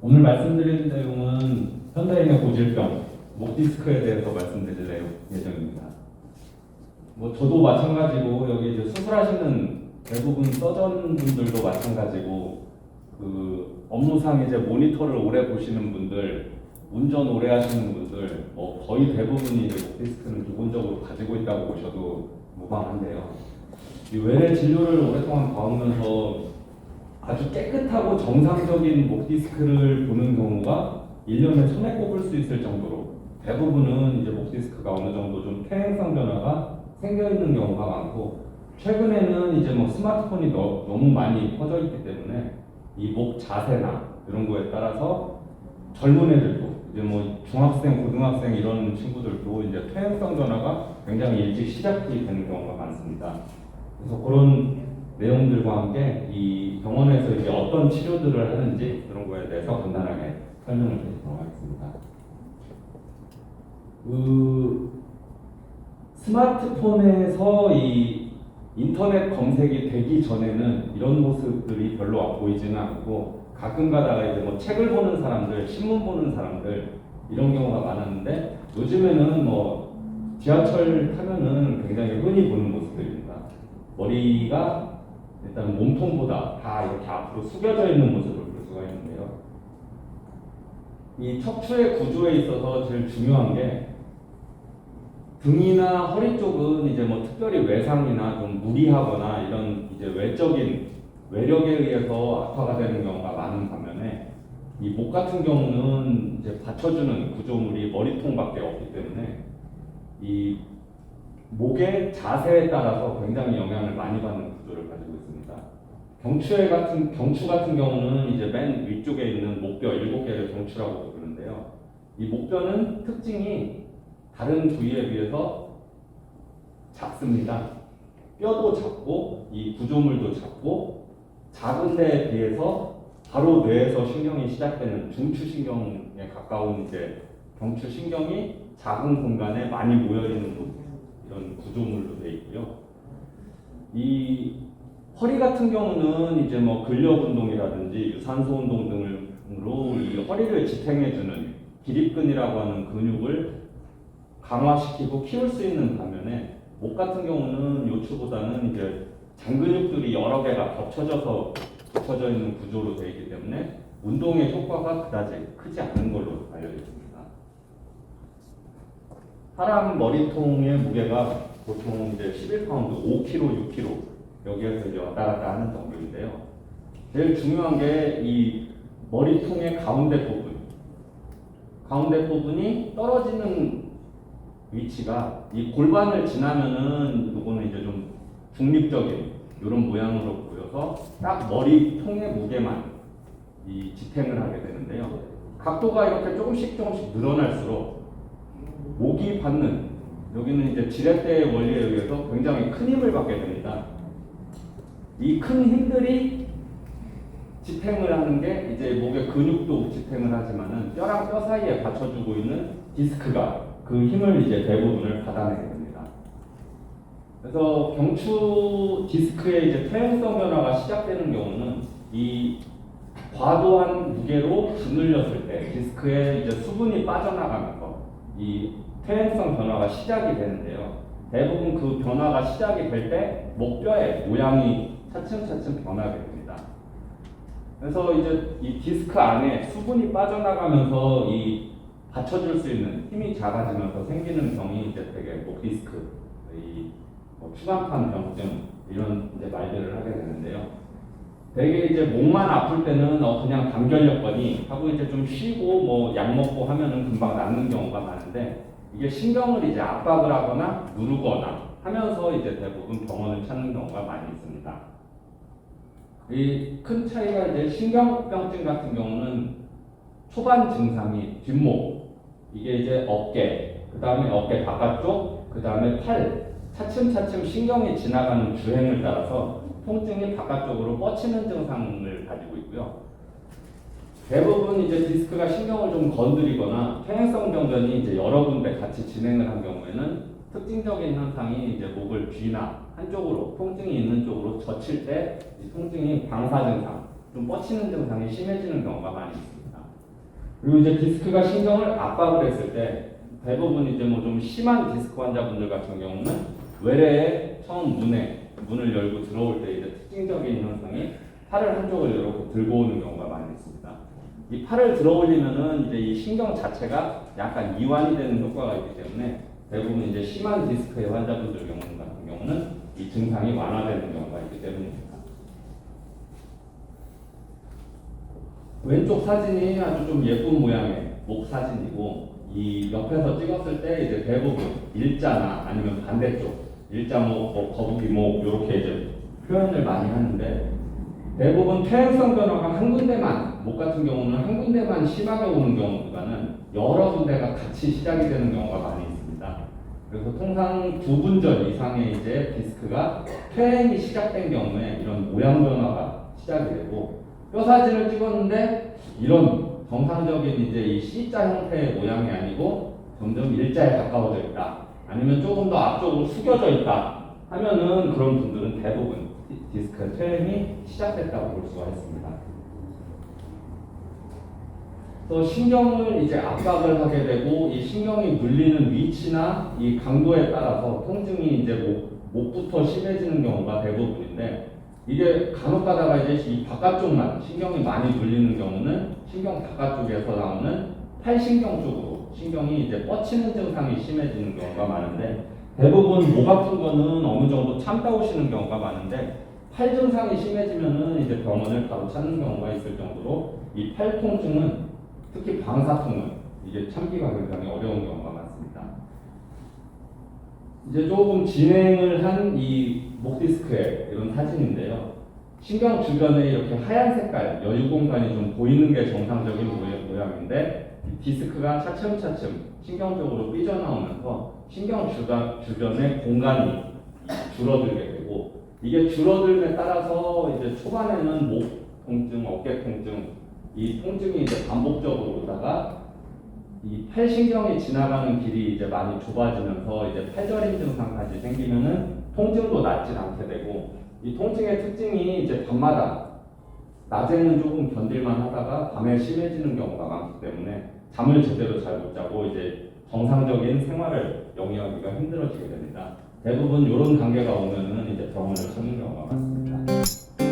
오늘 말씀드릴 내용은 현대인의 고질병, 목 디스크에 대해서 말씀드릴 예정입니다. 저도 마찬가지고 여기 이제 수술하시는 대부분 서전 분들도 마찬가지고 업무상 이제 모니터를 오래 보시는 분들, 운전 오래 하시는 분들 거의 대부분이 이제 목 디스크는 기본적으로 가지고 있다고 보셔도 무방한데요. 이 외래 진료를 오랫동안 봐오면서 아주 깨끗하고 정상적인 목 디스크를 보는 경우가 1년에 1000회 꼽을 수 있을 정도로 대부분은 이제 목 디스크가 어느 정도 좀 퇴행성 변화가 생겨 있는 경우가 많고, 최근에는 이제 스마트폰이 너무 많이 퍼져 있기 때문에 이 목 자세나 이런 거에 따라서 젊은 애들도 이제 중학생, 고등학생 이런 친구들도 이제 퇴행성 변화가 굉장히 일찍 시작이 되는 경우가 많습니다. 그래서 그런 내용들과 함께 이 병원에서 이제 어떤 치료들을 하는지 그런 거에 대해서 간단하게 설명을 드리도록 하겠습니다. 스마트폰에서 이 인터넷 검색이 되기 전에는 이런 모습들이 별로 보이지는 않고, 가끔 가다가 이제 책을 보는 사람들, 신문 보는 사람들 이런 경우가 많았는데, 요즘에는 지하철 타면은 굉장히 흔히 보는 모습들입니다. 머리가 일단 몸통보다 다 이렇게 앞으로 숙여져 있는 모습을 볼 수가 있는데요. 이 척추의 구조에 있어서 제일 중요한 게, 등이나 허리 쪽은 이제 특별히 외상이나 좀 무리하거나 이런 이제 외적인 외력에 의해서 악화가 되는 경우가 많은 반면에, 이 목 같은 경우는 이제 받쳐주는 구조물이 머리통밖에 없기 때문에 이 목의 자세에 따라서 굉장히 영향을 많이 받는 구조를 가지고 있습니다. 경추 같은 경우는 이제 맨 위쪽에 있는 목뼈 7개를 경추라고 부르는데요. 이 목뼈는 특징이 다른 부위에 비해서 작습니다. 뼈도 작고 이 구조물도 작고, 작은 데에 비해서 바로 뇌에서 신경이 시작되는 중추신경에 가까운 이제 경추신경이 작은 공간에 많이 모여있는 이런 구조물로 되어 있고요. 이 허리 같은 경우는 이제 근력 운동이라든지 유산소 운동 등으로 이 허리를 지탱해주는 기립근이라고 하는 근육을 강화시키고 키울 수 있는 반면에, 목 같은 경우는 요추보다는 이제 장근육들이 여러 개가 붙여져 있는 구조로 되어 있기 때문에 운동의 효과가 그다지 크지 않은 걸로 알려져 있습니다. 사람 머리통의 무게가 보통 이제 11파운드, 5kg, 6kg 여기에서 이제 왔다 갔다 하는 정도인데요. 제일 중요한 게 이 머리통의 가운데 부분이 떨어지는 위치가 이 골반을 지나면은 이거는 이제 좀 중립적인 이런 모양으로 보여서 딱 머리통의 무게만 이 지탱을 하게 되는데요. 각도가 이렇게 조금씩 늘어날수록 목이 받는, 여기는 이제 지렛대의 원리에 의해서 굉장히 큰 힘을 받게 됩니다. 이 큰 힘들이 지탱을 하는 게 이제 목의 근육도 지탱을 하지만은 뼈랑 뼈 사이에 받쳐주고 있는 디스크가 그 힘을 이제 대부분을 받아내게 됩니다. 그래서 경추 디스크의 이제 퇴행성 변화가 시작되는 경우는 이 과도한 무게로 짓눌렸을 때 디스크에 이제 수분이 빠져나가면서 이 퇴행성 변화가 시작이 되는데요. 대부분 그 변화가 시작이 될 때 목뼈의 모양이 차츰 변하게 됩니다. 그래서 이제 이 디스크 안에 수분이 빠져나가면서 이 받쳐줄 수 있는 힘이 작아지면서 생기는 병이 이제 되게 목 디스크, 이 추간판 병증 이런 이제 말들을 하게 되는데요. 되게 이제 목만 아플 때는 그냥 담결렸거니 하고 이제 좀 쉬고 약 먹고 하면은 금방 낫는 경우가 많은데, 이게 신경을 이제 압박을 하거나 누르거나 하면서 이제 대부분 병원을 찾는 경우가 많이 있습니다. 이 큰 차이가 이제 신경병증 같은 경우는 초반 증상이 뒷목, 이게 이제 어깨, 그 다음에 어깨 바깥쪽, 그 다음에 팔, 차츰 신경이 지나가는 주행을 따라서 통증이 바깥쪽으로 뻗치는 증상을 가지고 있고요. 대부분 이제 디스크가 신경을 좀 건드리거나 퇴행성 병변이 이제 여러 군데 같이 진행을 한 경우에는 특징적인 현상이 이제 목을 뒤나 한쪽으로, 통증이 있는 쪽으로 젖힐 때 이 통증이 방사 증상, 좀 뻗치는 증상이 심해지는 경우가 많이 있습니다. 그리고 이제 디스크가 신경을 압박을 했을 때 대부분 이제 뭐 좀 심한 디스크 환자분들 같은 경우는 외래에 처음 문을 열고 들어올 때 이제 특징적인 현상이 팔을 한쪽을 이렇게 들고 오는 경우가 많이 있습니다. 이 팔을 들어 올리면은 이제 이 신경 자체가 약간 이완이 되는 효과가 있기 때문에 대부분 이제 심한 디스크의 환자분들 같은 경우는 이 증상이 완화되는 경우가 있기 때문입니다. 왼쪽 사진이 아주 좀 예쁜 모양의 목 사진이고 이 옆에서 찍었을 때 이제 대부분 일자나 아니면 반대쪽 일자목, 거북이목 이렇게 이제 표현을 많이 하는데 대부분 퇴행성 변화가 한 군데만 목 같은 경우는 한 군데만 심하게 오는 경우보다는 여러 군데가 같이 시작이 되는 경우가 많이 있습니다. 그래서 통상 2분 전 이상의 이제 디스크가 퇴행이 시작된 경우에 이런 모양 변화가 시작이 되고 뼈 사진을 찍었는데 이런 정상적인 이제 이 C자 형태의 모양이 아니고 점점 일자에 가까워져 있다. 아니면 조금 더 앞쪽으로 숙여져 있다. 하면은 그런 분들은 대부분 디스크 퇴행이 시작됐다고 볼 수가 있습니다. 또 신경을 이제 압박을 하게 되고 이 신경이 물리는 위치나 이 강도에 따라서 통증이 이제 목부터 심해지는 경우가 대부분인데 이게 간혹 가다가 이제 이 바깥쪽만 신경이 많이 물리는 경우는 신경 바깥쪽에서 나오는 팔신경 쪽으로 신경이 이제 뻗치는 증상이 심해지는 경우가 많은데 대부분 목 아픈 거는 어느 정도 참다 오시는 경우가 많은데 팔 증상이 심해지면은 이제 병원을 바로 찾는 경우가 있을 정도로 이 팔 통증은 특히 방사통은 이게 참기가 굉장히 어려운 경우가 많습니다. 이제 조금 진행을 한 이 목 디스크의 이런 사진인데요. 신경 주변에 이렇게 하얀 색깔 여유 공간이 좀 보이는 게 정상적인 모양인데 디스크가 차츰차츰 신경 쪽으로 삐져나오면서 신경 주변의 공간이 줄어들게 되고 이게 줄어들에 따라서 이제 초반에는 목 통증, 어깨 통증 이 통증이 이제 반복적으로 오다가 이 팔신경이 지나가는 길이 이제 많이 좁아지면서 이제 팔저림 증상까지 생기면은 통증도 낫지 않게 되고 이 통증의 특징이 이제 밤마다 낮에는 조금 견딜만 하다가 밤에 심해지는 경우가 많기 때문에 잠을 제대로 잘 못 자고 이제 정상적인 생활을 영위하기가 힘들어지게 됩니다. 대부분 이런 단계가 오면은 이제 병원을 찾는 경우가 많습니다.